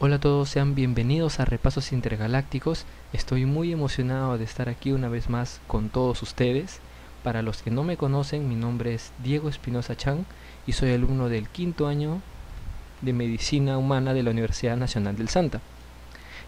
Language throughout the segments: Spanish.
Hola a todos, sean bienvenidos a Repasos Intergalácticos. Estoy muy emocionado de estar aquí una vez más con todos ustedes. Para los que no me conocen, mi nombre es Diego Espinosa Chan y soy alumno del quinto año de Medicina Humana de la Universidad Nacional del Santa.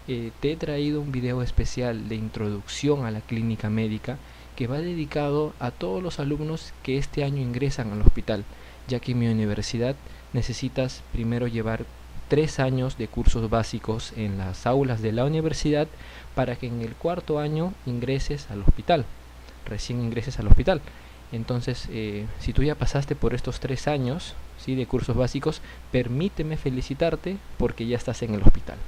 Te he traído un video especial de introducción a la clínica médica que va dedicado a todos los alumnos que este año ingresan al hospital, ya que en mi universidad necesitas primero llevar 3 años de cursos básicos en las aulas de la universidad para que en el cuarto año ingreses al hospital, recién ingreses al hospital. Entonces, si tú ya pasaste por estos 3 años, ¿sí?, de cursos básicos, permíteme felicitarte porque ya estás en el hospital.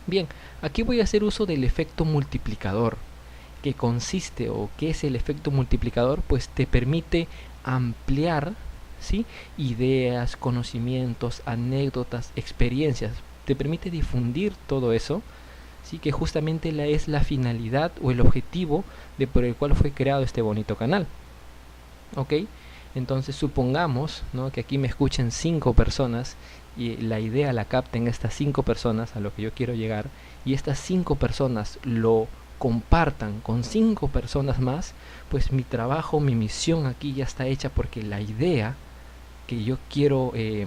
Bien, aquí voy a hacer uso del efecto multiplicador. ¿Qué consiste o qué es el efecto multiplicador? Pues te permite ampliar, ¿sí?, ideas, conocimientos, anécdotas, experiencias. Te permite difundir todo eso, ¿sí?, que justamente es la finalidad o el objetivo por el cual fue creado este bonito canal. ¿Ok? Entonces supongamos, ¿no?, que aquí me escuchen 5 personas y la idea la capten estas 5 personas, a lo que yo quiero llegar, y estas 5 personas lo compartan con 5 personas más, pues mi trabajo, mi misión aquí ya está hecha, porque la idea que yo quiero, que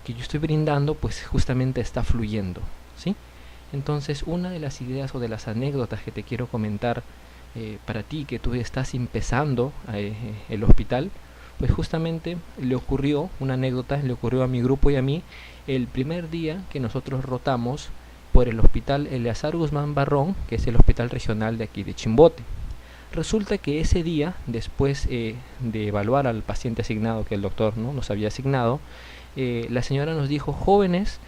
yo estoy brindando, pues justamente está fluyendo, ¿sí? Entonces, una de las ideas o de las anécdotas que te quiero comentar para ti, que tú estás empezando el hospital, pues justamente le ocurrió una anécdota, le ocurrió a mi grupo y a mí el primer día que nosotros rotamos por el hospital Eleazar Guzmán Barrón, que es el hospital regional de aquí de Chimbote. Resulta que ese día, después de evaluar al paciente asignado que el doctor, ¿no?, nos había asignado, la señora nos dijo: jóvenes,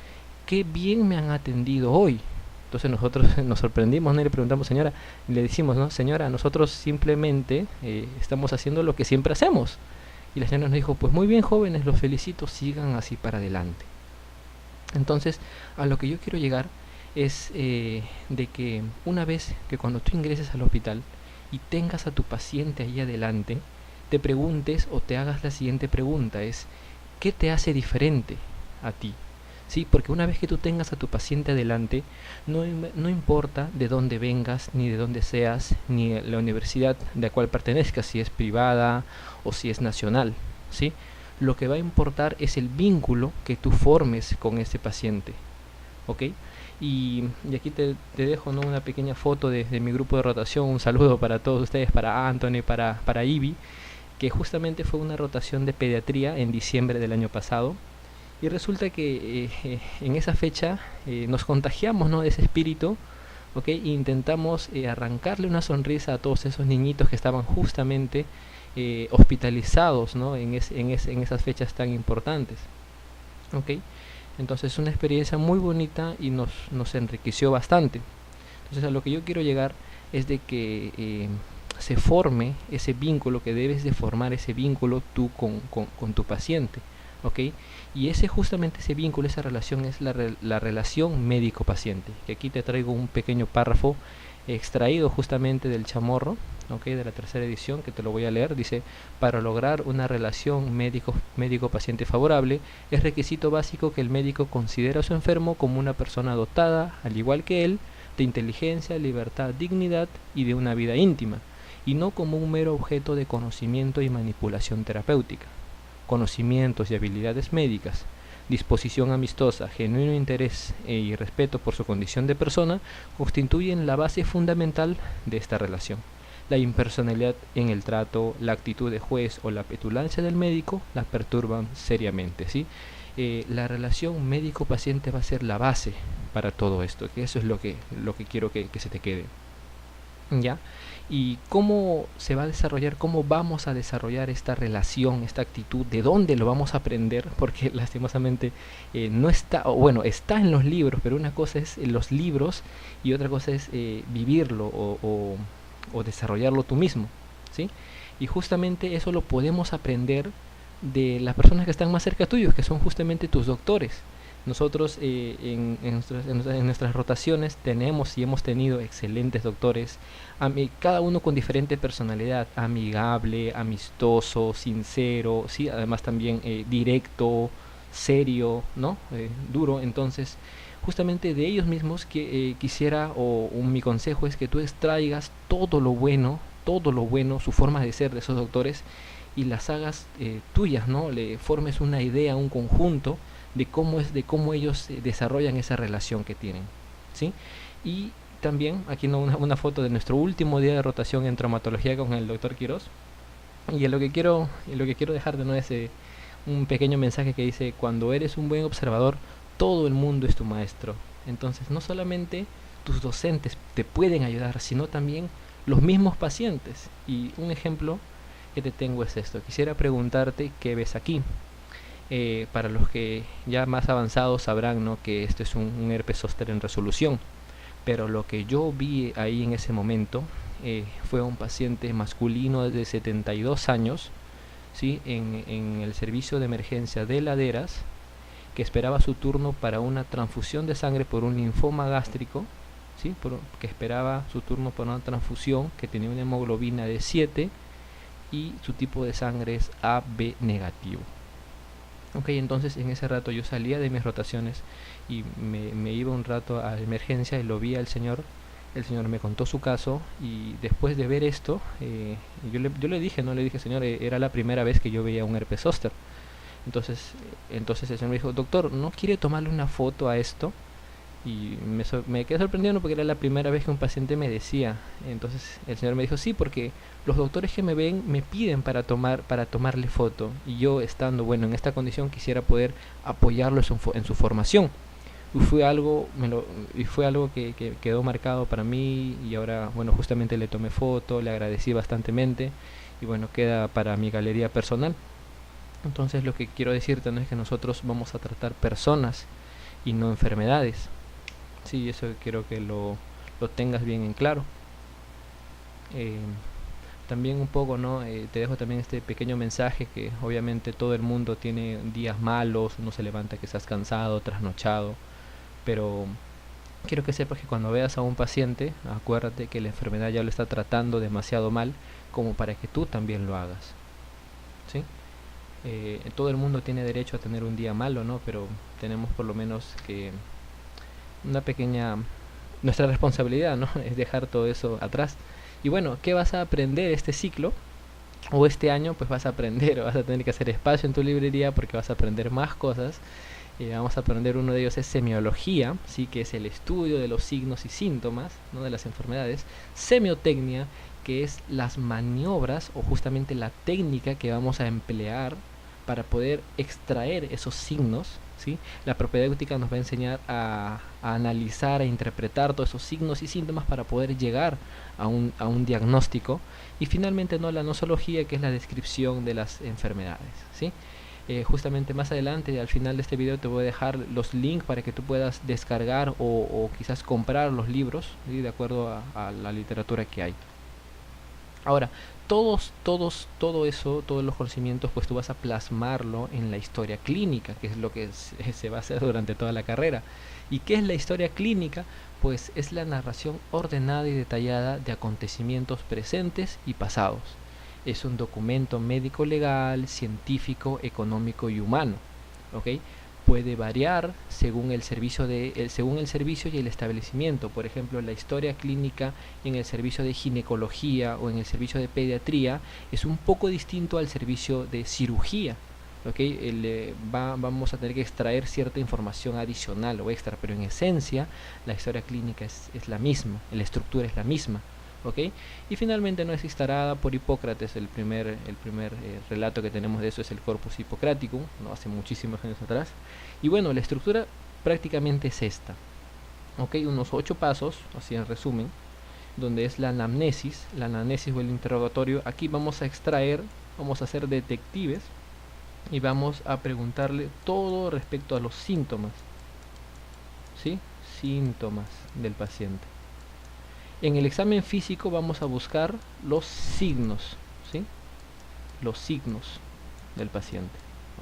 qué bien me han atendido hoy. Entonces nosotros nos sorprendimos, ¿no?, y le preguntamos: señora, y le decimos, ¿no?, señora, nosotros simplemente estamos haciendo lo que siempre hacemos. Y la señora nos dijo: pues muy bien, jóvenes, los felicito, sigan así para adelante. Entonces, a lo que yo quiero llegar es de que una vez que cuando tú ingreses al hospital y tengas a tu paciente ahí adelante, te preguntes o te hagas la siguiente pregunta: es ¿qué te hace diferente a ti? ¿Sí? Porque una vez que tú tengas a tu paciente adelante, no importa de dónde vengas, ni de dónde seas, ni la universidad de la cual pertenezcas, si es privada o si es nacional, ¿sí? Lo que va a importar es el vínculo que tú formes con ese paciente, ¿ok? Y aquí te dejo, ¿no?, una pequeña foto de mi grupo de rotación. Un saludo para todos ustedes, para Anthony, para Ivy, que justamente fue una rotación de pediatría en diciembre del año pasado. Y resulta que en esa fecha nos contagiamos, ¿no?, de ese espíritu, ¿ok? E intentamos arrancarle una sonrisa a todos esos niñitos que estaban justamente hospitalizados, ¿no?, en esas fechas tan importantes, ¿ok? Entonces, una experiencia muy bonita y nos enriqueció bastante. Entonces, a lo que yo quiero llegar es de que se forme ese vínculo, que debes de formar ese vínculo tú con tu paciente, ¿ok? Y justamente ese vínculo, esa relación es la relación médico-paciente. Y aquí te traigo un pequeño párrafo extraído justamente del Chamorro, ¿ok?, de la tercera edición, que te lo voy a leer. Dice: para lograr una relación médico-paciente favorable, es requisito básico que el médico considere a su enfermo como una persona dotada, al igual que él, de inteligencia, libertad, dignidad y de una vida íntima, y no como un mero objeto de conocimiento y manipulación terapéutica. Conocimientos y habilidades médicas, disposición amistosa, genuino interés y respeto por su condición de persona constituyen la base fundamental de esta relación. La impersonalidad en el trato, la actitud de juez o la petulancia del médico la perturban seriamente, ¿sí? La relación médico-paciente va a ser la base para todo esto, que eso es lo que quiero que se te quede, ¿ya? ¿Y cómo se va a desarrollar? ¿Cómo vamos a desarrollar esta relación, esta actitud? ¿De dónde lo vamos a aprender? Porque lastimosamente no está, o bueno, está en los libros, pero una cosa es en los libros y otra cosa es vivirlo o desarrollarlo tú mismo, ¿sí? Y justamente eso lo podemos aprender de las personas que están más cerca tuyos, que son justamente tus doctores. Nosotros en nuestras rotaciones tenemos y hemos tenido excelentes doctores, cada uno con diferente personalidad: amigable, amistoso, sincero, ¿sí?, además también directo, serio, ¿no? Duro. Entonces, justamente de ellos mismos que quisiera, mi consejo es que tú extraigas todo lo bueno, su forma de ser de esos doctores y las hagas tuyas, ¿no? Le formes una idea, un conjunto de cómo ellos desarrollan esa relación que tienen, ¿sí? Y también aquí no, una foto de nuestro último día de rotación en traumatología con el doctor Quiroz. Y lo que quiero dejarte, ¿no? Es un pequeño mensaje que dice: cuando eres un buen observador, todo el mundo es tu maestro. Entonces, no solamente tus docentes te pueden ayudar, sino también los mismos pacientes. Y un ejemplo que te tengo es esto. Quisiera preguntarte qué ves aquí. Para los que ya más avanzados sabrán, ¿no?, que esto es un herpes zóster en resolución. Pero lo que yo vi ahí en ese momento fue un paciente masculino de 72 años, ¿sí?, en el servicio de emergencia de Laderas, que esperaba su turno para una transfusión de sangre por un linfoma gástrico, ¿sí?, que esperaba su turno por una transfusión, que tenía una hemoglobina de 7 y su tipo de sangre es AB negativo. Ok, entonces en ese rato yo salía de mis rotaciones y me iba un rato a emergencia y lo vi al señor. El señor me contó su caso y después de ver esto, yo le dije, no le dije, señor, era la primera vez que yo veía un herpes zóster. Entonces el señor me dijo: doctor, ¿no quiere tomarle una foto a esto? Y me quedé sorprendido, ¿no?, porque era la primera vez que un paciente me decía. Entonces el señor me dijo: sí, porque los doctores que me ven me piden para tomarle foto, y yo, estando bueno en esta condición, quisiera poder apoyarlo en su formación. Y fue algo que quedó marcado para mí, y ahora, bueno, justamente le tomé foto, le agradecí bastantemente, y bueno, queda para mi galería personal. Entonces lo que quiero decirte, ¿no?, es que nosotros vamos a tratar personas y no enfermedades. Sí, eso quiero que lo tengas bien en claro. Eh, También un poco, ¿no? Te dejo también este pequeño mensaje: que obviamente todo el mundo tiene días malos, uno se levanta que estás cansado, trasnochado, pero quiero que sepas que cuando veas a un paciente, acuérdate que la enfermedad ya lo está tratando demasiado mal como para que tú también lo hagas, ¿sí? Todo el mundo tiene derecho a tener un día malo, ¿no? Pero tenemos por lo menos que una pequeña... Nuestra responsabilidad, ¿no?, es dejar todo eso atrás. Y bueno, ¿qué vas a aprender este ciclo? O este año, pues vas a tener que hacer espacio en tu librería, porque vas a aprender más cosas. Vamos a aprender, uno de ellos es semiología, ¿sí?, que es el estudio de los signos y síntomas, ¿no?, de las enfermedades. Semiotecnia, que es las maniobras o justamente la técnica que vamos a emplear para poder extraer esos signos, ¿sí? La propedéutica nos va a enseñar a analizar, a interpretar todos esos signos y síntomas para poder llegar a un diagnóstico. Y finalmente, ¿no?, la nosología, que es la descripción de las enfermedades, ¿sí? Justamente más adelante, al final de este video, te voy a dejar los links para que tú puedas descargar o quizás comprar los libros, ¿sí?, de acuerdo a la literatura que hay. Ahora, todo eso, todos los conocimientos, pues tú vas a plasmarlo en la historia clínica, que es lo que se va a hacer durante toda la carrera. ¿Y qué es la historia clínica? Pues es la narración ordenada y detallada de acontecimientos presentes y pasados. Es un documento médico, legal, científico, económico y humano, ¿ok? Puede variar según el servicio y el establecimiento. Por ejemplo, la historia clínica en el servicio de ginecología o en el servicio de pediatría es un poco distinto al servicio de cirugía, ¿okay? Vamos a tener que extraer cierta información adicional o extra, pero en esencia la historia clínica es la misma, la estructura es la misma. ¿Okay? Y finalmente, no es instalada por Hipócrates. El primer relato que tenemos de eso es el Corpus Hippocraticum, ¿no?, hace muchísimos años atrás. Y bueno, la estructura prácticamente es esta, ¿okay? Unos 8 pasos, así en resumen, donde es la anamnesis o el interrogatorio. Aquí vamos a extraer, vamos a ser detectives y vamos a preguntarle todo respecto a los síntomas, ¿sí? Síntomas del paciente. En el examen físico vamos a buscar los signos, ¿sí?, los signos del paciente,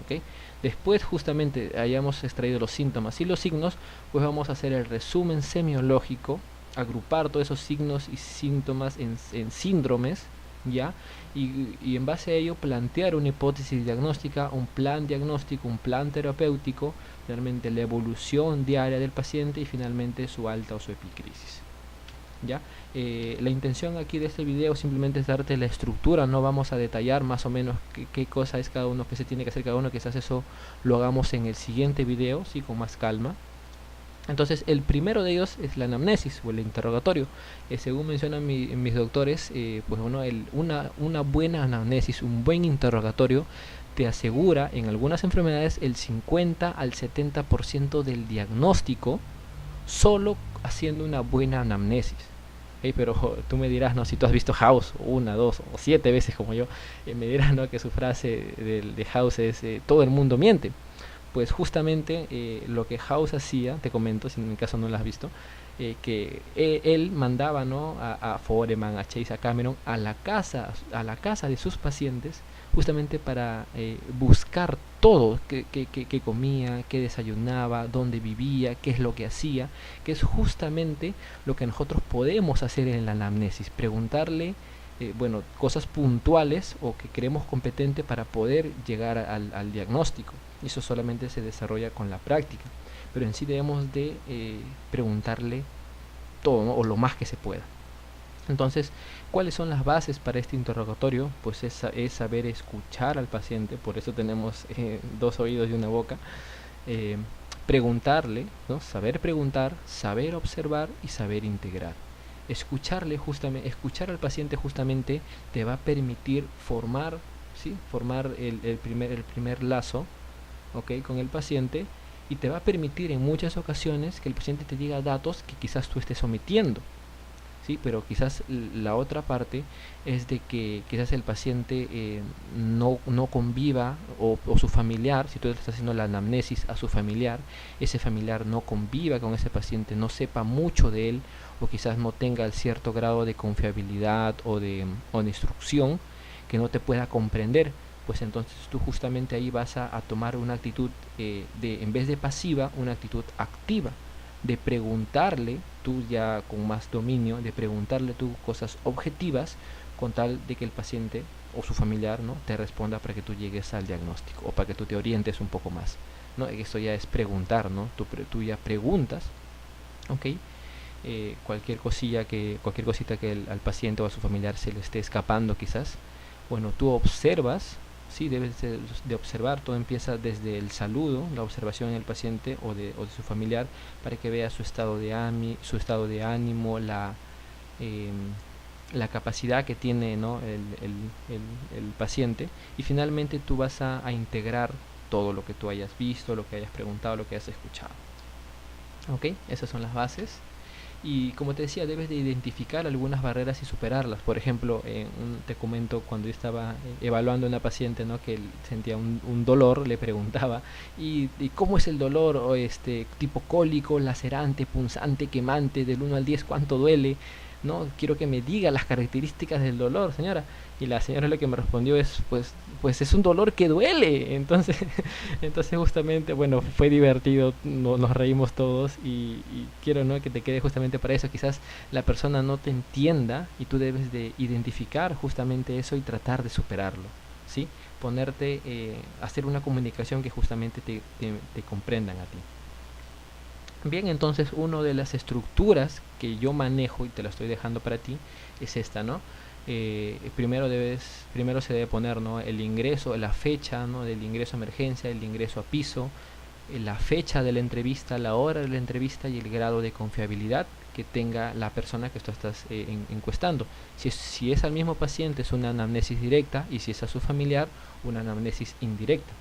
¿ok? Después, justamente hayamos extraído los síntomas y los signos, pues vamos a hacer el resumen semiológico, agrupar todos esos signos y síntomas en síndromes, ¿ya? Y en base a ello plantear una hipótesis diagnóstica, un plan diagnóstico, un plan terapéutico, realmente la evolución diaria del paciente y finalmente su alta o su epicrisis. ¿Ya? La intención aquí de este video simplemente es darte la estructura, no vamos a detallar más o menos qué cosa es cada uno, qué se tiene que hacer cada uno, quizás eso lo hagamos en el siguiente video, ¿sí? Con más calma. Entonces el primero de ellos es la anamnesis o el interrogatorio. Según mencionan mis doctores, pues bueno, una buena anamnesis, un buen interrogatorio te asegura en algunas enfermedades el 50 al 70% del diagnóstico solo haciendo una buena anamnesis. Pero tú me dirás, ¿no? Si tú has visto House una, dos o 7 veces como yo, me dirás, ¿no? Que su frase de House es todo el mundo miente. Pues justamente lo que House hacía, te comento, si en mi caso no lo has visto, que él mandaba, ¿no? a Foreman, a Chase, a Cameron a la casa de sus pacientes, justamente para buscar todo, qué comía, qué desayunaba, dónde vivía, qué es lo que hacía, que es justamente lo que nosotros podemos hacer en la anamnesis, preguntarle bueno, cosas puntuales o que creemos competente para poder llegar al diagnóstico. Y eso solamente se desarrolla con la práctica, pero en sí debemos de preguntarle todo, ¿no? O lo más que se pueda. Entonces, ¿cuáles son las bases para este interrogatorio? Pues es saber escuchar al paciente, por eso tenemos 2 oídos y una boca. Preguntarle, ¿no? Saber preguntar, saber observar y saber integrar. Escuchar al paciente justamente te va a permitir formar, ¿sí? Formar el primer lazo, ¿okay? Con el paciente, y te va a permitir en muchas ocasiones que el paciente te diga datos que quizás tú estés omitiendo. ¿Sí? Pero quizás la otra parte es de que quizás el paciente no conviva o su familiar, si tú le estás haciendo la anamnesis a su familiar, ese familiar no conviva con ese paciente, no sepa mucho de él o quizás no tenga el cierto grado de confiabilidad o de instrucción que no te pueda comprender. Pues entonces tú justamente ahí vas a tomar una actitud en vez de pasiva, una actitud activa, de preguntarle, tú ya con más dominio, de preguntarle tú cosas objetivas con tal de que el paciente o su familiar, ¿no? te responda para que tú llegues al diagnóstico o para que tú te orientes un poco más, ¿no? Esto ya es preguntar, ¿no? Tú ya preguntas, ¿ok? Cualquier cosita que al paciente o a su familiar se le esté escapando quizás, bueno, tú observas. Sí, debes de observar, todo empieza desde el saludo, la observación en el paciente o de su familiar, para que vea su estado de ánimo, la capacidad que tiene, ¿no? el paciente, y finalmente tú vas a integrar todo lo que tú hayas visto, lo que hayas preguntado, lo que hayas escuchado. ¿Ok? Esas son las bases. Y como te decía, debes de identificar algunas barreras y superarlas. Por ejemplo, te comento, cuando yo estaba evaluando a una paciente, ¿no? que sentía un dolor, le preguntaba, ¿y cómo es el dolor? O tipo cólico, lacerante, punzante, quemante, del 1 al 10, ¿cuánto duele? ¿No? Quiero que me diga las características del dolor, señora. Y la señora lo que me respondió es, pues es un dolor que duele. Entonces justamente, bueno, fue divertido, nos reímos todos y quiero, ¿no? que te quede justamente para eso. Quizás la persona no te entienda y tú debes de identificar justamente eso y tratar de superarlo, ¿sí? Hacer una comunicación que justamente te comprendan a ti. Bien, entonces una de las estructuras que yo manejo y te la estoy dejando para ti es esta, ¿no? Primero se debe poner, ¿no? el ingreso, la fecha, ¿no? del ingreso a emergencia, el ingreso a piso, la fecha de la entrevista, la hora de la entrevista y el grado de confiabilidad que tenga la persona que tú estás encuestando. Si es al mismo paciente, es una anamnesis directa, y si es a su familiar, una anamnesis indirecta.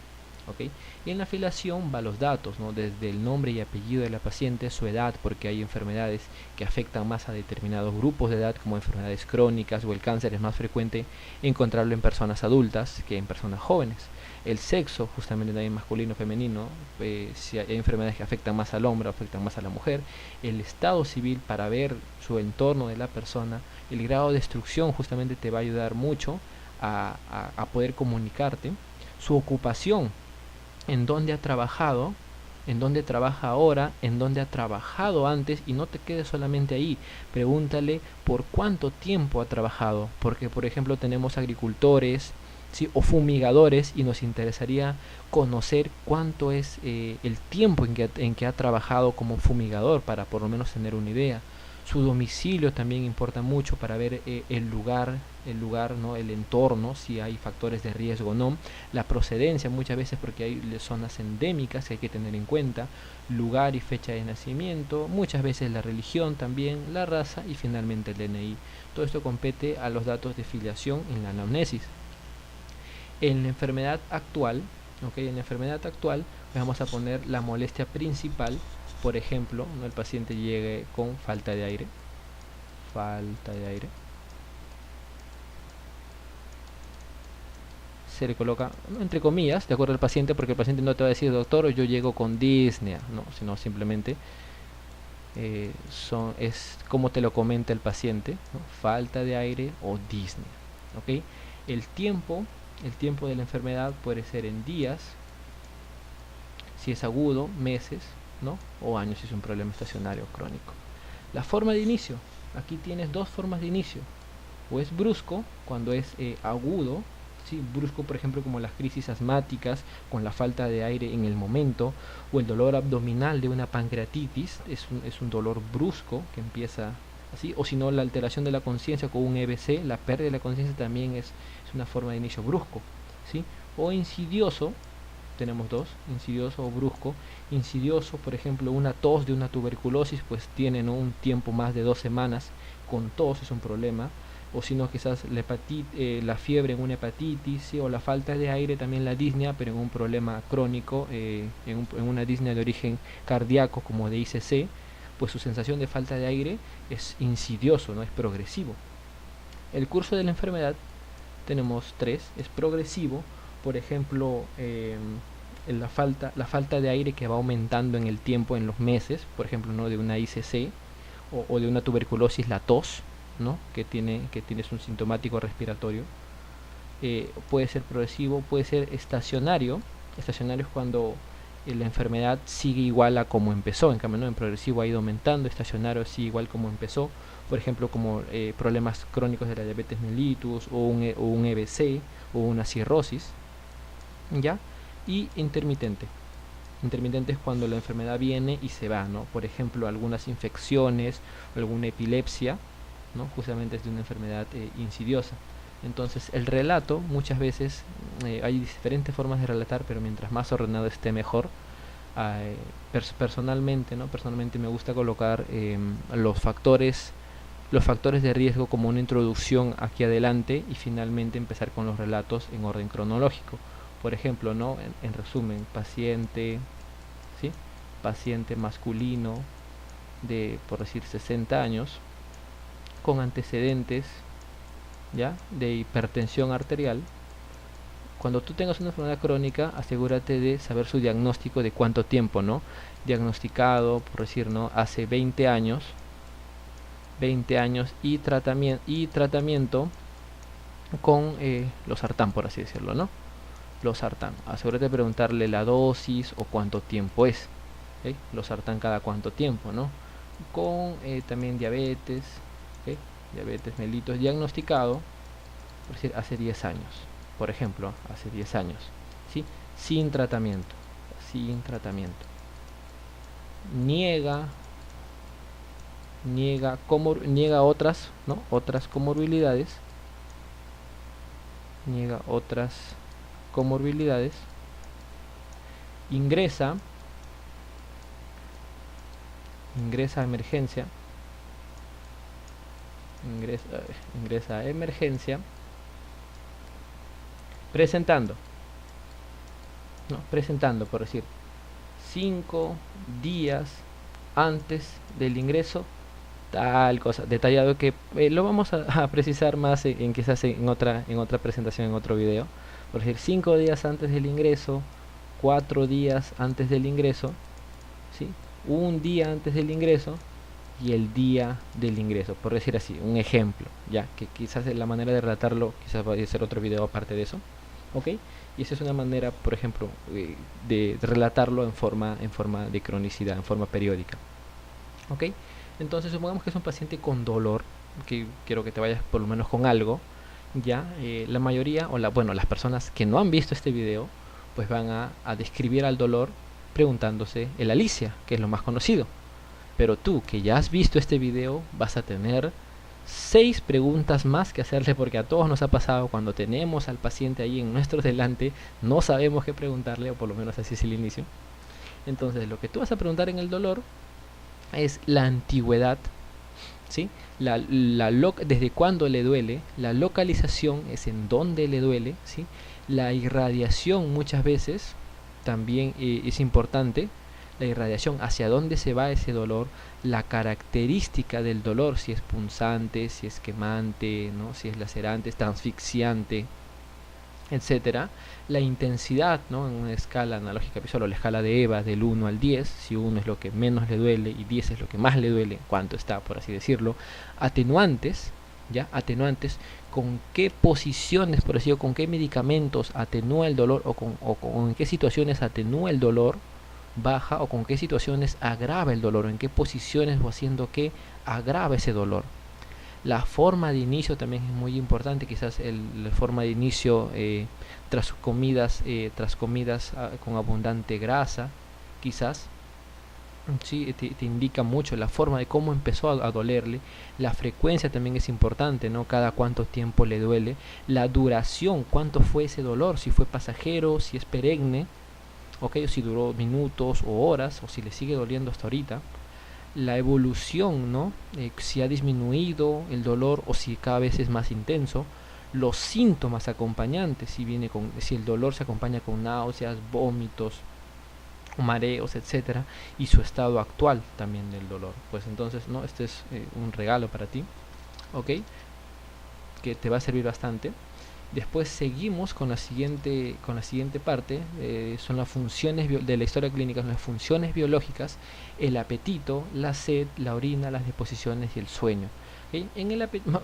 ¿Okay? Y en la afiliación va los datos, ¿no? Desde el nombre y apellido de la paciente, su edad, porque hay enfermedades que afectan más a determinados grupos de edad, como enfermedades crónicas, o el cáncer es más frecuente encontrarlo en personas adultas que en personas jóvenes. El sexo, justamente también masculino, femenino, si hay enfermedades que afectan más al hombre, afectan más a la mujer. El estado civil, para ver su entorno de la persona. El grado de instrucción justamente te va a ayudar mucho a poder comunicarte. Su ocupación, en dónde ha trabajado, en dónde trabaja ahora, en dónde ha trabajado antes, y no te quedes solamente ahí. Pregúntale por cuánto tiempo ha trabajado, porque por ejemplo tenemos agricultores, ¿sí? O fumigadores, y nos interesaría conocer cuánto es el tiempo en que ha trabajado como fumigador, para por lo menos tener una idea. Su domicilio también importa mucho para ver el lugar, ¿no? El entorno, si hay factores de riesgo o no. La procedencia, muchas veces, porque hay zonas endémicas que hay que tener en cuenta. Lugar y fecha de nacimiento, muchas veces la religión también, la raza y finalmente el DNI. Todo esto compete a los datos de filiación en la anamnesis. En la enfermedad actual, en la enfermedad actual vamos a poner la molestia principal. Por ejemplo, ¿no? El paciente llegue con falta de aire. Falta de aire. Se le coloca, ¿no?, entre comillas, de acuerdo al paciente, porque el paciente no te va a decir, doctor, yo llego con disnea, no, sino simplemente es como te lo comenta el paciente, ¿no? Falta de aire o disnea. ¿Ok? El tiempo de la enfermedad puede ser en días, si es agudo, meses, ¿no? O años si es un problema estacionario o crónico. La forma de inicio, aquí tienes dos formas de inicio. O es brusco, cuando es agudo, ¿sí? Brusco, por ejemplo, como las crisis asmáticas, con la falta de aire en el momento, o el dolor abdominal de una pancreatitis, es un dolor brusco que empieza así, o si no, la alteración de la conciencia con un EBC, la pérdida de la conciencia también es una forma de inicio brusco, ¿sí? O insidioso, tenemos dos, insidioso o brusco. Insidioso, por ejemplo, una tos de una tuberculosis, pues tienen un tiempo más de 2 semanas con tos, es un problema. O si no, quizás la fiebre en una hepatitis, ¿sí? O la falta de aire, también la disnea, pero en un problema crónico, en una disnea de origen cardíaco como de ICC, pues su sensación de falta de aire es insidioso, no es progresivo. El curso de la enfermedad tenemos tres. Es progresivo, por ejemplo, la falta de aire que va aumentando en el tiempo, en los meses, por ejemplo, ¿no?, de una ICC, o de una tuberculosis, la tos, ¿no?, que tienes un sintomático respiratorio. Puede ser progresivo, puede ser estacionario. Estacionario es cuando la enfermedad sigue igual a como empezó. En cambio, ¿no?, en progresivo ha ido aumentando. Estacionario sigue igual como empezó, por ejemplo, como problemas crónicos de la diabetes mellitus, o un EBC, o una cirrosis, ¿ya? Y intermitente. Intermitente es cuando la enfermedad viene y se va, ¿no? Por ejemplo, algunas infecciones, alguna epilepsia, ¿no?, justamente es de una enfermedad insidiosa. Entonces, el relato, muchas veces hay diferentes formas de relatar, pero mientras más ordenado esté, mejor. Personalmente, ¿no? Personalmente me gusta colocar los factores de riesgo como una introducción aquí adelante, y finalmente empezar con los relatos en orden cronológico. Por ejemplo, ¿no?, en resumen, paciente, ¿sí?, paciente masculino de, por decir, 60 años, con antecedentes, ¿ya?, de hipertensión arterial. Cuando tú tengas una enfermedad crónica, asegúrate de saber su diagnóstico, de cuánto tiempo, ¿no? Diagnosticado, por decir, ¿no?, hace 20 años, y tratamiento con losartán, por así decirlo, ¿no? Losartán. Asegúrate de preguntarle la dosis o cuánto tiempo es. ¿Okay? Losartán cada cuánto tiempo, ¿no? Con también diabetes, ¿okay?, diabetes mellitus diagnosticado, por decir, hace 10 años, por ejemplo, hace 10 años, ¿sí? Sin tratamiento, niega otras, ¿no?, otras comorbilidades, ingresa a emergencia, presentando, por decir, 5 días antes del ingreso, tal cosa, detallado, que lo vamos a precisar más quizás en otra presentación, en otro video. Por decir, 5 días antes del ingreso, 4 días antes del ingreso, ¿sí?, un día antes del ingreso y el día del ingreso, por decir así, un ejemplo, ya que quizás la manera de relatarlo quizás vaya a ser otro video aparte de eso, ¿ok? Y esa es una manera, por ejemplo, de relatarlo en forma de cronicidad, en forma periódica. ¿Ok? Entonces supongamos que es un paciente con dolor, que quiero que te vayas por lo menos con algo. Ya, la mayoría, bueno, las personas que no han visto este video, pues van a describir al dolor preguntándose el Alicia, que es lo más conocido. Pero tú, que ya has visto este video, vas a tener 6 preguntas más que hacerle, porque a todos nos ha pasado cuando tenemos al paciente ahí en nuestro delante, no sabemos qué preguntarle, o por lo menos así es el inicio. Entonces, lo que tú vas a preguntar en el dolor es la antigüedad, ¿sí? Desde cuándo le duele, la localización es en dónde le duele, ¿sí? La irradiación muchas veces también es importante, la irradiación, hacia dónde se va ese dolor, la característica del dolor, si es punzante, si es quemante, ¿no? Si es lacerante, es asfixiante, etcétera. La intensidad, ¿no? En una escala analógica visual, o la escala de EVA del 1 al 10, si 1 es lo que menos le duele y 10 es lo que más le duele, cuánto está, por así decirlo. Atenuantes, ¿ya? Atenuantes, con qué posiciones, por decirlo, con qué medicamentos atenúa el dolor, o en qué situaciones atenúa el dolor, baja, o con qué situaciones agrava el dolor, o en qué posiciones o haciendo qué agrava ese dolor. La forma de inicio también es muy importante, quizás la forma de inicio tras comidas con abundante grasa, quizás, sí, te indica mucho la forma de cómo empezó a dolerle. La frecuencia también es importante, ¿no? Cada cuánto tiempo le duele, la duración, cuánto fue ese dolor, si fue pasajero, si es perenne, ¿ok? O si duró minutos o horas, o si le sigue doliendo hasta ahorita. La evolución, ¿no? Si ha disminuido el dolor o si cada vez es más intenso. Los síntomas acompañantes, si el dolor se acompaña con náuseas, vómitos, mareos, etcétera, y su estado actual también del dolor. Pues entonces, ¿no? Este es un regalo para ti, ¿ok? Que te va a servir bastante. Después seguimos con la siguiente parte, son las funciones de la historia clínica, son las funciones biológicas, el apetito, la sed, la orina, las deposiciones y el sueño. ¿Okay?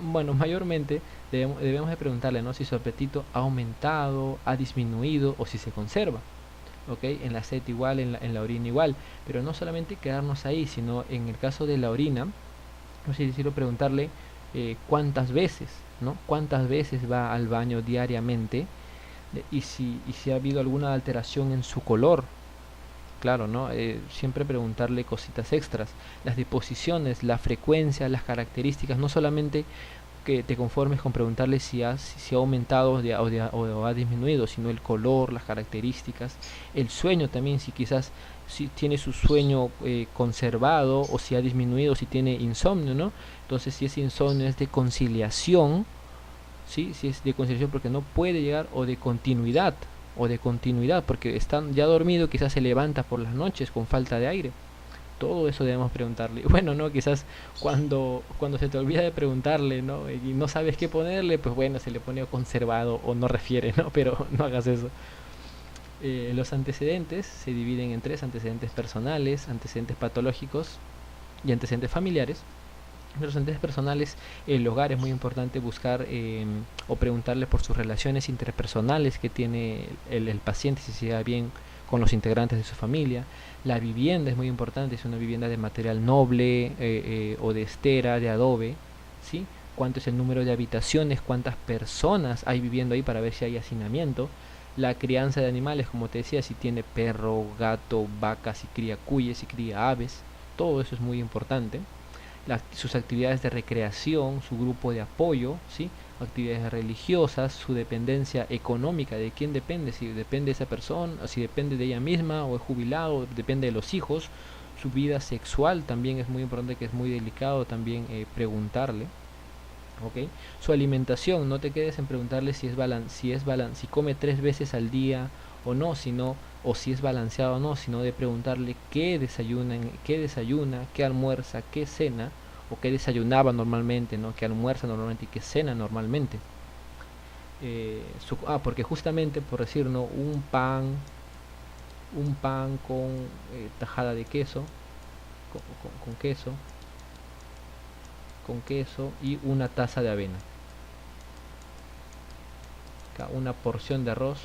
Bueno, mayormente debemos de preguntarle, ¿no? Si su apetito ha aumentado, ha disminuido o si se conserva. ¿Okay? En la sed igual, en la orina igual, pero no solamente quedarnos ahí, sino en el caso de la orina, no sé si preguntarle cuántas veces, ¿no? Cuántas veces va al baño diariamente, y si ha habido alguna alteración en su color. Claro, ¿no? Siempre preguntarle cositas extras, las deposiciones, la frecuencia, las características, no solamente que te conformes con preguntarle si ha aumentado o ha disminuido, sino el color, las características, el sueño también, si tiene su sueño conservado o si ha disminuido, si tiene insomnio, ¿no? Entonces, si es insomnio, es de conciliación, ¿sí? Si es de conciliación porque no puede llegar, o de continuidad porque está ya dormido, quizás se levanta por las noches con falta de aire. Todo eso debemos preguntarle. Bueno, no, quizás cuando se te olvida de preguntarle, ¿no? Y no sabes qué ponerle, pues bueno, se le pone conservado o no refiere, ¿no? Pero no hagas eso. Los antecedentes se dividen en 3: antecedentes personales, antecedentes patológicos y antecedentes familiares. En los antecedentes personales, el hogar es muy importante buscar o preguntarle por sus relaciones interpersonales que tiene el paciente, si se lleva bien con los integrantes de su familia. La vivienda es muy importante, es una vivienda de material noble o de estera, de adobe, ¿sí? Cuánto es el número de habitaciones, cuántas personas hay viviendo ahí para ver si hay hacinamiento. La crianza de animales, como te decía, si tiene perro, gato, vaca, si cría cuyes, si cría aves, todo eso es muy importante. Sus actividades de recreación, su grupo de apoyo, ¿sí? Actividades religiosas, su dependencia económica, de quién depende, si depende de esa persona, o si depende de ella misma, o es jubilado, depende de los hijos. Su vida sexual también es muy importante, que es muy delicado también preguntarle. ¿Okay? Su alimentación, no te quedes en preguntarle si come 3 veces al día o no, o si es balanceado o no, sino de preguntarle qué desayuna, qué almuerza, qué cena, o qué desayunaba normalmente, ¿no? Qué almuerza normalmente y qué cena normalmente. Porque justamente, por decir, ¿no? Un pan con tajada de queso, con queso, y una taza de avena. Una porción de arroz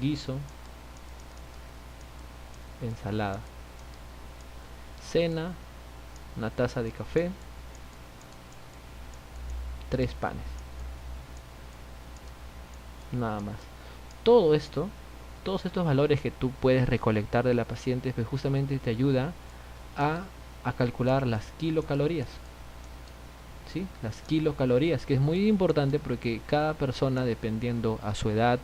guiso, ensalada. Cena, una taza de café, 3 panes, nada más. Todo esto, todos estos valores que tú puedes recolectar de la paciente, pues justamente te ayuda a, a calcular las kilocalorías. ¿Sí? Las kilocalorías, que es muy importante porque cada persona, dependiendo a su edad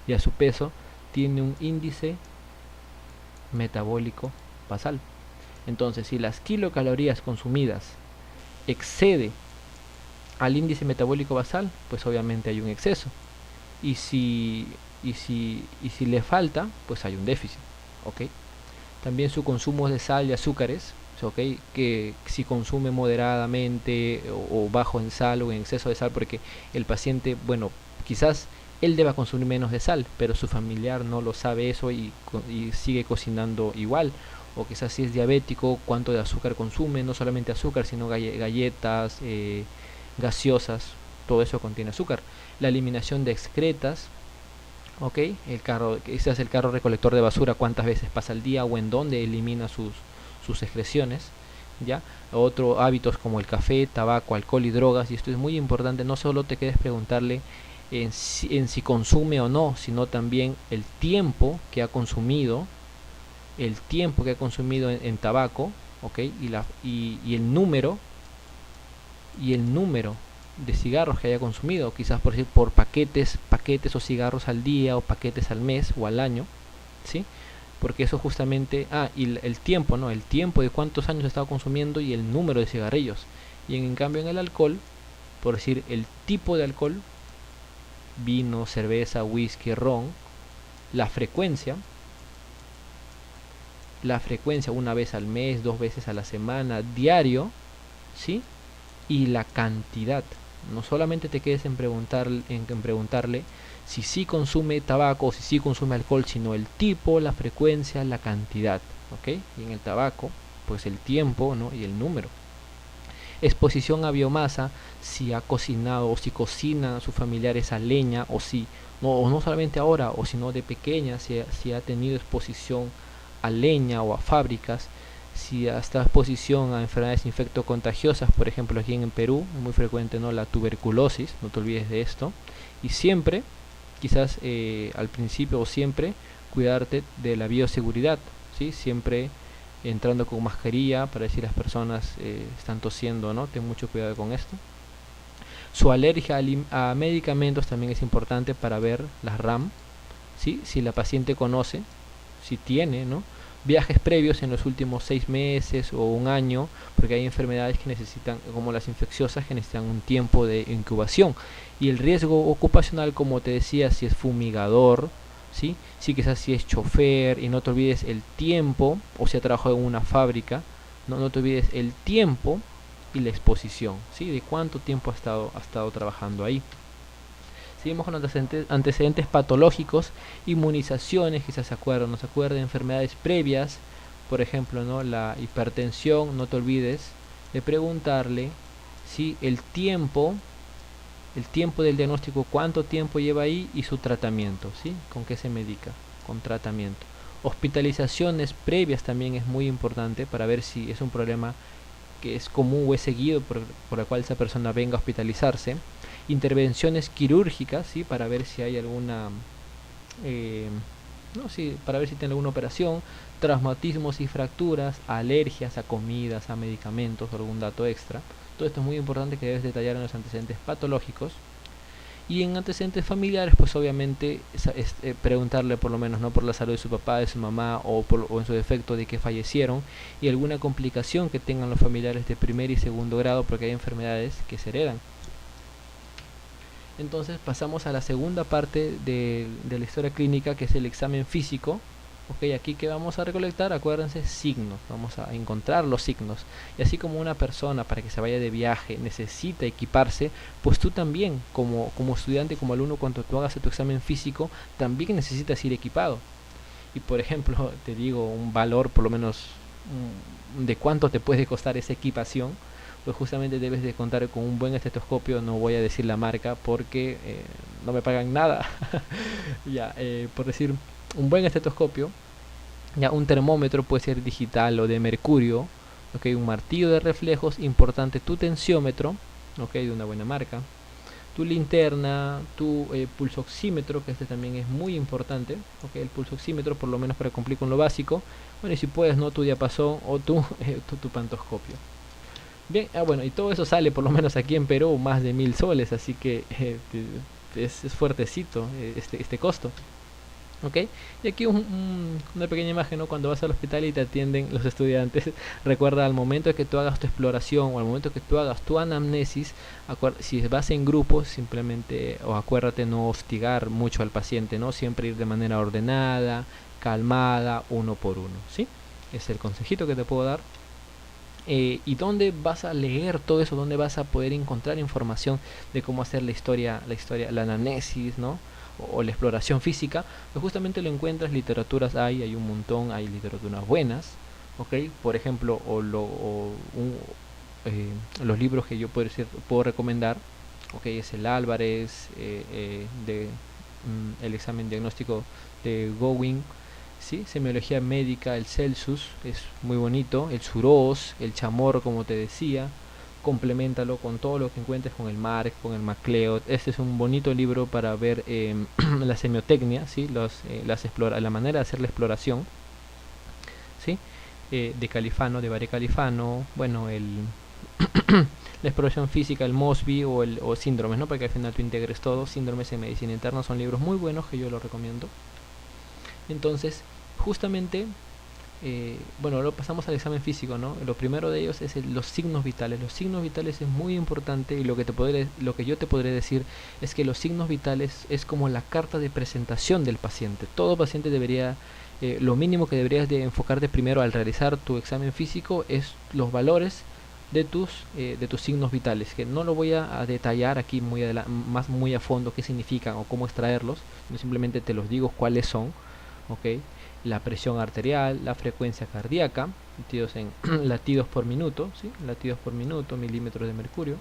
y a su peso, tiene un índice metabólico basal. Entonces, si las kilocalorías consumidas excede al índice metabólico basal, pues obviamente hay un exceso. Y si le falta, pues hay un déficit. ¿Ok? También su consumo de sal y azúcares, ¿ok? Que si consume moderadamente o bajo en sal o en exceso de sal, porque el paciente, bueno, quizás él deba consumir menos de sal, pero su familiar no lo sabe eso y sigue cocinando igual. O quizás si es diabético, cuánto de azúcar consume, no solamente azúcar, sino galletas, gaseosas, todo eso contiene azúcar. La eliminación de excretas, ok, ese es el carro recolector de basura, cuántas veces pasa al día o en dónde elimina sus excreciones, ya. Otro hábitos como el café, tabaco, alcohol y drogas, y esto es muy importante, no solo te quedes preguntarle en si consume o no, sino también el tiempo que ha consumido, en tabaco, ok, y el número de cigarros que haya consumido, quizás por decir por paquetes o cigarros al día o paquetes al mes o al año, ¿sí? Porque eso justamente, y el tiempo, ¿no? El tiempo de cuántos años ha estado consumiendo y el número de cigarrillos. Y en cambio en el alcohol, por decir el tipo de alcohol, vino, cerveza, whisky, ron, la frecuencia, una vez al mes, 2 veces a la semana, diario, ¿sí? Y la cantidad. No solamente te quedes en preguntarle si sí consume tabaco o si sí consume alcohol, sino el tipo, la frecuencia, la cantidad, ¿ok? Y en el tabaco, pues el tiempo, ¿no? Y el número. Exposición a biomasa, si ha cocinado o si cocina a sus familiares a leña o no solamente ahora, o sino de pequeña, si ha tenido exposición a leña o a fábricas, si ha estado exposición a enfermedades infectocontagiosas, por ejemplo aquí en Perú, muy frecuente, ¿no? La tuberculosis, no te olvides de esto, y siempre, quizás al principio o siempre, cuidarte de la bioseguridad, ¿sí? Siempre entrando con mascarilla para decir las personas están tosiendo, ¿no? Ten mucho cuidado con esto. Su alergia a medicamentos también es importante para ver las RAM, ¿sí? Si la paciente conoce, si tiene, ¿no? Viajes previos en los últimos 6 meses o un año, porque hay enfermedades que necesitan, como las infecciosas, que necesitan un tiempo de incubación. Y el riesgo ocupacional, como te decía, si es fumigador, ¿sí? Sí, quizás si es chofer, y no te olvides el tiempo, o si ha trabajado en una fábrica, no te olvides el tiempo y la exposición, ¿sí? De cuánto tiempo ha estado trabajando ahí. Seguimos con antecedentes patológicos, inmunizaciones, quizás no se acuerden, enfermedades previas, por ejemplo, ¿no? La hipertensión, no te olvides de preguntarle si el tiempo del diagnóstico, cuánto tiempo lleva ahí y su tratamiento, ¿sí? ¿Con qué se medica? Con tratamiento. Hospitalizaciones previas también es muy importante para ver si es un problema que es común o es seguido por la cual esa persona venga a hospitalizarse. Intervenciones quirúrgicas, ¿sí? Para ver si hay alguna para ver si tiene alguna operación, traumatismos y fracturas, alergias a comidas, a medicamentos o algún dato extra. Todo esto es muy importante que debes detallar en los antecedentes patológicos. Y en antecedentes familiares, pues obviamente preguntarle por lo menos, no, por la salud de su papá, de su mamá o en su defecto de que fallecieron, y alguna complicación que tengan los familiares de primer y segundo grado, porque hay enfermedades que se heredan. Entonces pasamos a la segunda parte de la historia clínica, que es el examen físico. Ok, aquí que vamos a recolectar, acuérdense, signos, vamos a encontrar los signos. Y así como una persona para que se vaya de viaje necesita equiparse, pues tú también, como estudiante, como alumno, cuando tú hagas tu examen físico, también necesitas ir equipado. Y por ejemplo, te digo un valor por lo menos de cuánto te puede costar esa equipación. pues justamente debes de contar con un buen estetoscopio. No voy a decir la marca porque no me pagan nada. Ya, por decir, un buen estetoscopio, ya un termómetro puede ser digital o de mercurio, ok, un martillo de reflejos, importante tu tensiómetro, ok, de una buena marca, tu linterna, tu pulsoxímetro, que este también es muy importante, ok, el pulsoxímetro por lo menos para cumplir con lo básico, bueno, y si puedes, no, tu diapasón o tu pantoscopio. Bien, bueno, y todo eso sale por lo menos aquí en Perú más de 1000 soles, así que es fuertecito este costo. ¿Ok? Y aquí una pequeña imagen, ¿no? Cuando vas al hospital y te atienden los estudiantes, recuerda al momento de que tú hagas tu exploración o al momento que tú hagas tu anamnesis, si vas en grupos, simplemente, o acuérdate no hostigar mucho al paciente, ¿no? Siempre ir de manera ordenada, calmada, uno por uno, ¿sí? Es el consejito que te puedo dar. ¿Y dónde vas a leer todo eso? ¿Dónde vas a poder encontrar información de cómo hacer la anamnesis, ¿no? O la exploración física? Pues justamente lo encuentras, literaturas hay un montón, hay literaturas buenas, ¿ok? Por ejemplo, los libros que yo puedo recomendar, ¿ok? Es el Álvarez, el examen diagnóstico de Gowing, ¿sí? Semiología médica, el Celsus, es muy bonito, el Suros, el Chamorro, como te decía, complementalo con todo lo que encuentres, con el Marx, con el MacLeod. Este es un bonito libro para ver la semiotecnia, ¿sí? La manera de hacer la exploración, ¿sí? De Califano, de Baré Califano, bueno, la exploración física, el Mosby o síndromes, ¿no? Para que al final tú integres todo. Síndromes en medicina interna son libros muy buenos que yo los recomiendo. Entonces, justamente, bueno, lo pasamos al examen físico, ¿no? Lo primero de ellos es los signos vitales. Los signos vitales es muy importante, y lo que yo te podré decir es que los signos vitales es como la carta de presentación del paciente. Todo paciente debería, lo mínimo que deberías de enfocarte primero al realizar tu examen físico es los valores de tus signos vitales, que no lo voy a detallar aquí muy a fondo qué significan o cómo extraerlos, yo simplemente te los digo cuáles son. ¿Ok? La presión arterial, la frecuencia cardíaca, latidos en latidos por minuto, ¿sí? Latidos por minuto, milímetros de mercurio.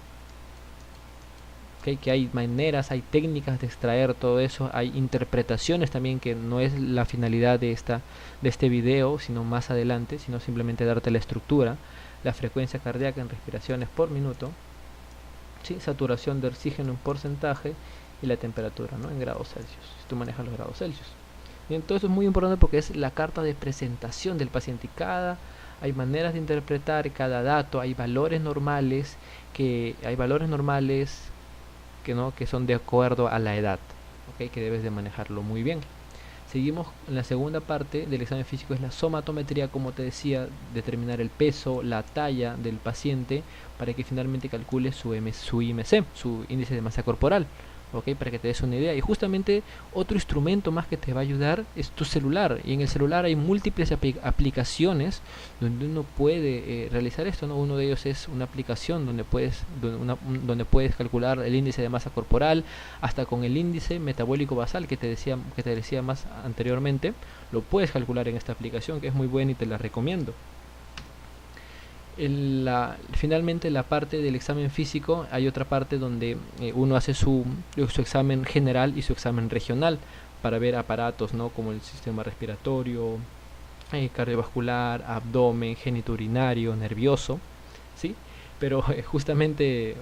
¿Ok? Que hay maneras, hay técnicas de extraer todo eso, hay interpretaciones también, que no es la finalidad de este video, sino más adelante, sino simplemente darte la estructura. La frecuencia cardíaca en respiraciones por minuto, ¿sí? Saturación de oxígeno en porcentaje y la temperatura, ¿no? En grados Celsius, si tú manejas los grados Celsius. Y entonces es muy importante porque es la carta de presentación del paciente, y hay maneras de interpretar cada dato, hay valores normales que son de acuerdo a la edad, ¿okay? Que debes de manejarlo muy bien. Seguimos en la segunda parte del examen físico, es la somatometría, como te decía, determinar el peso, la talla del paciente para que finalmente calcule su IMC, su índice de masa corporal. ¿Ok? Para que te des una idea. Y justamente otro instrumento más que te va a ayudar es tu celular, y en el celular hay múltiples aplicaciones donde uno puede realizar esto, ¿no? Uno de ellos es una aplicación donde puedes calcular el índice de masa corporal, hasta con el índice metabólico basal que te decía más anteriormente, lo puedes calcular en esta aplicación, que es muy buena y te la recomiendo. Finalmente, la parte del examen físico, hay otra parte donde uno hace su examen general y su examen regional para ver aparatos, ¿no? Como el sistema respiratorio, cardiovascular, abdomen, genitourinario, nervioso, ¿sí? Pero justamente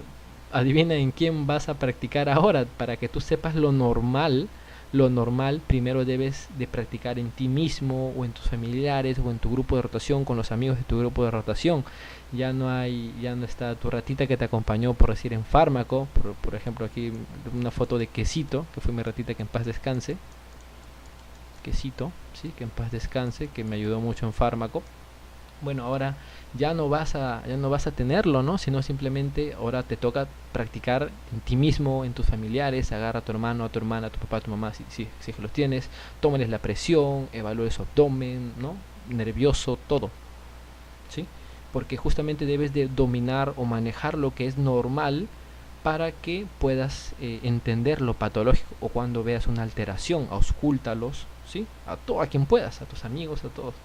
adivina en quién vas a practicar ahora. Para que tú sepas lo normal, primero debes de practicar en ti mismo o en tus familiares o en tu grupo de rotación, con los amigos de tu grupo de rotación. Ya no está tu ratita que te acompañó, por decir, en fármaco. Por ejemplo, aquí una foto de Quesito, que fue mi ratita, que en paz descanse. Quesito, sí, que en paz descanse, que me ayudó mucho en fármaco. Bueno, ahora ya no vas a tenerlo, ¿no? Sino simplemente ahora te toca practicar en ti mismo, en tus familiares. Agarra a tu hermano, a tu hermana, a tu papá, a tu mamá, si es que los tienes, tómales la presión, evalúe su abdomen, ¿no? Nervioso, todo, ¿sí? Porque justamente debes de dominar o manejar lo que es normal para que puedas entender lo patológico, o cuando veas una alteración, auscúltalos, ¿sí? A quien puedas, a tus amigos, a todos.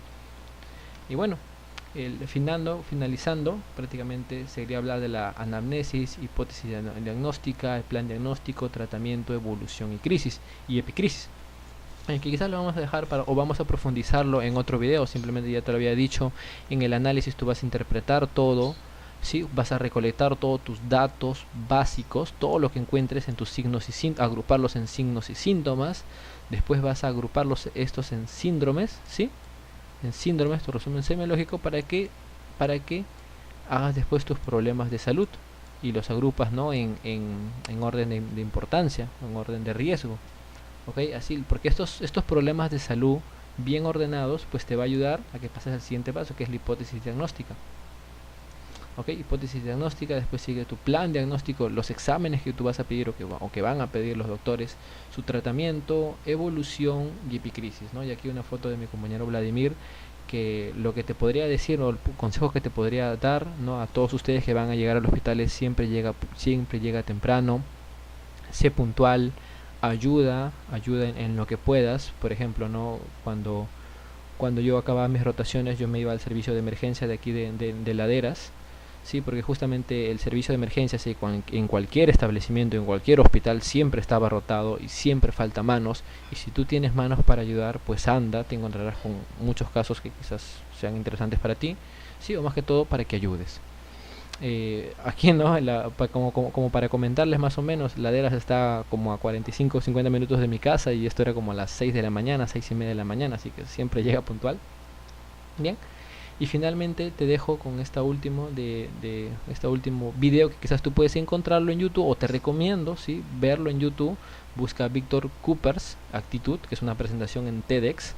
Y bueno, Finalizando, prácticamente sería hablar de la anamnesis, hipótesis diagnóstica, el plan diagnóstico, tratamiento, evolución y crisis y epicrisis. Que quizás lo vamos a dejar o vamos a profundizarlo en otro video. Simplemente ya te lo había dicho, en el análisis tú vas a interpretar todo, ¿sí? Vas a recolectar todos tus datos básicos, todo lo que encuentres en tus signos y agruparlos en signos y síntomas. Después vas a agruparlos estos en síndromes, ¿sí? En síndromes, tu resumen semiológico, para que hagas después tus problemas de salud y los agrupas, ¿no? en orden de importancia, en orden de riesgo. ¿Ok? Así, porque estos problemas de salud bien ordenados, pues te va a ayudar a que pases al siguiente paso, que es la hipótesis diagnóstica. ¿Ok? Hipótesis diagnóstica, después sigue tu plan diagnóstico, los exámenes que tú vas a pedir o que van a pedir los doctores, su tratamiento, evolución y epicrisis, ¿no? Y aquí una foto de mi compañero Vladimir, que lo que te podría decir o el consejo que te podría dar, ¿no? A todos ustedes que van a llegar al hospital es siempre llega temprano, sé puntual, ayuda en lo que puedas. Por ejemplo, ¿no? Cuando yo acababa mis rotaciones, yo me iba al servicio de emergencia de aquí de Laderas, sí, porque justamente el servicio de emergencia, sí, en cualquier establecimiento, en cualquier hospital, siempre estaba rotado y siempre falta manos. Y si tú tienes manos para ayudar, pues anda, te encontrarás con muchos casos que quizás sean interesantes para ti, sí, o más que todo para que ayudes. Aquí, ¿no? Como para comentarles más o menos, Laderas está como a 45 o 50 minutos de mi casa, y esto era como a las 6 de la mañana, 6 y media de la mañana, así que siempre llega puntual. Bien, y finalmente te dejo con este último video, que quizás tú puedes encontrarlo en YouTube, o te recomiendo, ¿sí? Verlo en YouTube. Busca Víctor Coopers Actitud, que es una presentación en TEDx.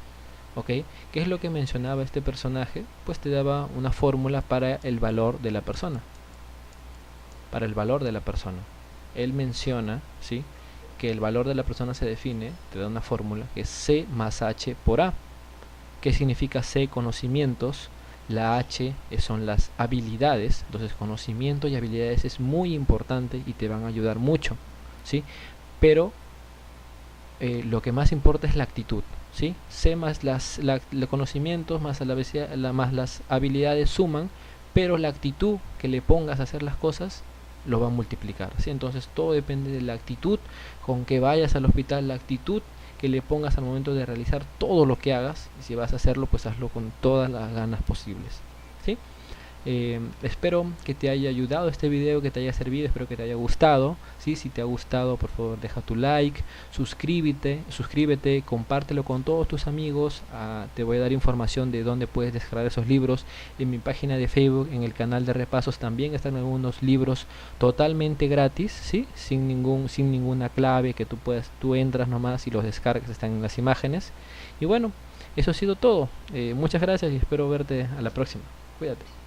¿Ok? ¿Qué es lo que mencionaba este personaje? Pues te daba una fórmula para el valor de la persona. Para el valor de la persona. Él menciona, ¿sí?, que el valor de la persona se define, te da una fórmula que es C más H por A. ¿Qué significa C? Conocimientos. La H son las habilidades. Entonces conocimiento y habilidades es muy importante y te van a ayudar mucho, ¿sí? Pero lo que más importa es la actitud, ¿sí? C más los conocimientos más las habilidades suman, pero la actitud que le pongas a hacer las cosas lo va a multiplicar, ¿sí? Entonces todo depende de la actitud con que vayas al hospital, la actitud que le pongas al momento de realizar todo lo que hagas. Y si vas a hacerlo, pues hazlo con todas las ganas posibles, ¿sí? Espero que te haya ayudado este video, que te haya servido, espero que te haya gustado, ¿sí? Si te ha gustado, por favor deja tu like, suscríbete, compártelo con todos tus amigos. Te voy a dar información de dónde puedes descargar esos libros en mi página de Facebook. En el canal de repasos también están algunos libros totalmente gratis, ¿sí? Sin ninguna clave, que tú entras nomás y los descargas, están en las imágenes. Y bueno, eso ha sido todo. Muchas gracias y espero verte a la próxima. Cuídate.